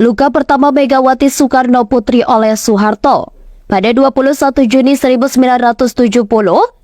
Luka pertama Megawati Soekarno Putri oleh Soeharto. Pada 21 Juni 1970,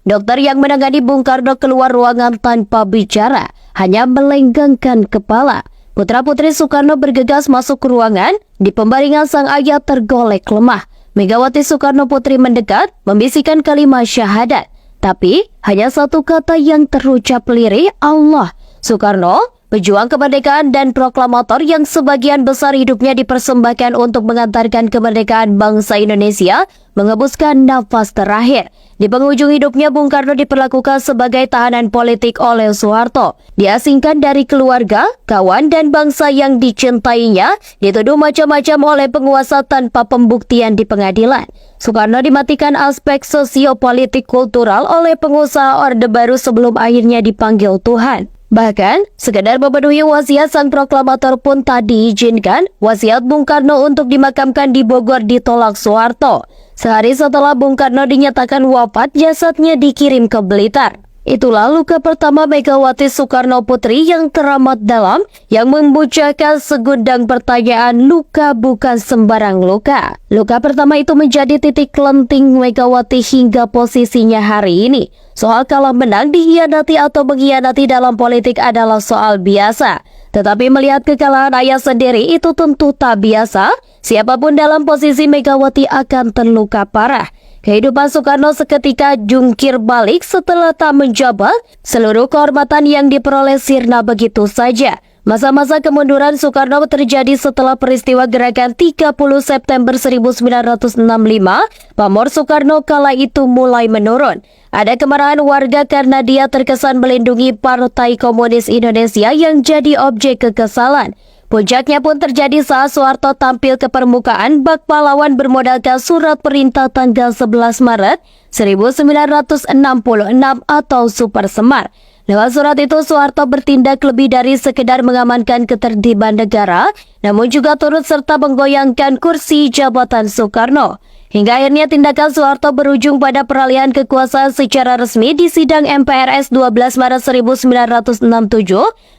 dokter yang menangani Bung Karno keluar ruangan tanpa bicara, hanya melenggangkan kepala. Putra-putri Soekarno bergegas masuk ke ruangan, di pembaringan sang ayah tergolek lemah. Megawati Soekarno Putri mendekat, membisikkan kalimat syahadat. Tapi, hanya satu kata yang terucap lirih, Allah. Soekarno, pejuang kemerdekaan dan proklamator yang sebagian besar hidupnya dipersembahkan untuk mengantarkan kemerdekaan bangsa Indonesia, menghembuskan nafas terakhir. Di penghujung hidupnya, Bung Karno diperlakukan sebagai tahanan politik oleh Soeharto. Diasingkan dari keluarga, kawan, dan bangsa yang dicintainya, dituduh macam-macam oleh penguasa tanpa pembuktian di pengadilan. Soekarno dimatikan aspek sosiopolitik kultural oleh pengusaha Orde Baru sebelum akhirnya dipanggil Tuhan. Bahkan, sekedar memenuhi wasiat sang proklamator pun tak diizinkan. Wasiat Bung Karno untuk dimakamkan di Bogor ditolak Soeharto. Sehari setelah Bung Karno dinyatakan wafat, jasadnya dikirim ke Blitar. Itulah luka pertama Megawati Soekarno Putri yang teramat dalam, yang membucakan segudang pertanyaan. Luka bukan sembarang luka. Luka pertama itu menjadi titik lenting Megawati hingga posisinya hari ini. Soal kalah menang, dikhianati atau mengkhianati dalam politik adalah soal biasa. Tetapi melihat kekalahan ayah sendiri itu tentu tak biasa. Siapapun dalam posisi Megawati akan terluka parah. Kehidupan Soekarno seketika jungkir balik setelah tak menjabat. Seluruh kehormatan yang diperoleh sirna begitu saja. Masa-masa kemunduran Soekarno terjadi setelah peristiwa gerakan 30 September 1965. Pamor Soekarno kala itu mulai menurun. Ada kemarahan warga karena dia terkesan melindungi Partai Komunis Indonesia yang jadi objek kekesalan. Puncaknya pun terjadi saat Soeharto tampil ke permukaan bak pahlawan bermodalkan surat perintah tanggal 11 Maret 1966 atau Super Semar. Lewat surat itu, Soeharto bertindak lebih dari sekedar mengamankan ketertiban negara, namun juga turut serta menggoyangkan kursi jabatan Soekarno. Hingga akhirnya tindakan Soeharto berujung pada peralihan kekuasaan secara resmi di sidang MPRS 12 Maret 1967.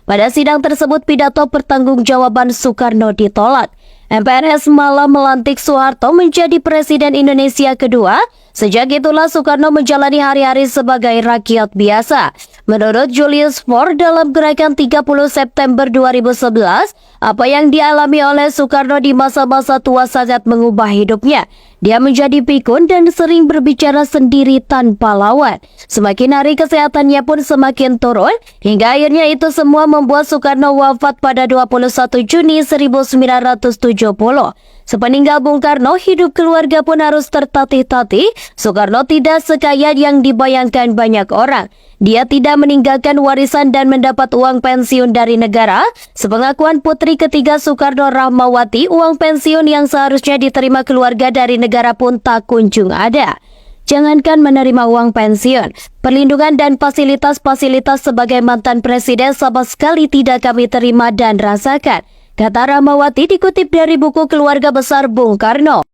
Pada sidang tersebut, pidato pertanggungjawaban Soekarno ditolak. MPRS malah melantik Soeharto menjadi Presiden Indonesia kedua. Sejak itulah Soekarno menjalani hari-hari sebagai rakyat biasa. Menurut Julius Ford dalam gerakan 30 September 2011, apa yang dialami oleh Soekarno di masa-masa tua sangat mengubah hidupnya. Dia menjadi pikun dan sering berbicara sendiri tanpa lawan. Semakin hari kesehatannya pun semakin turun, hingga akhirnya itu semua membuat Soekarno wafat pada 21 Juni 1970. Sepeninggal Bung Karno, hidup keluarga pun harus tertatih-tatih. Soekarno tidak sekaya yang dibayangkan banyak orang. Dia tidak meninggalkan warisan dan mendapat uang pensiun dari negara. Sepengakuan putri ketiga Soekarno, Rahmawati, uang pensiun yang seharusnya diterima keluarga dari negara pun tak kunjung ada. Jangankan menerima uang pensiun, perlindungan dan fasilitas-fasilitas sebagai mantan presiden sama sekali tidak kami terima dan rasakan, kata Rahmawati dikutip dari buku Keluarga Besar Bung Karno.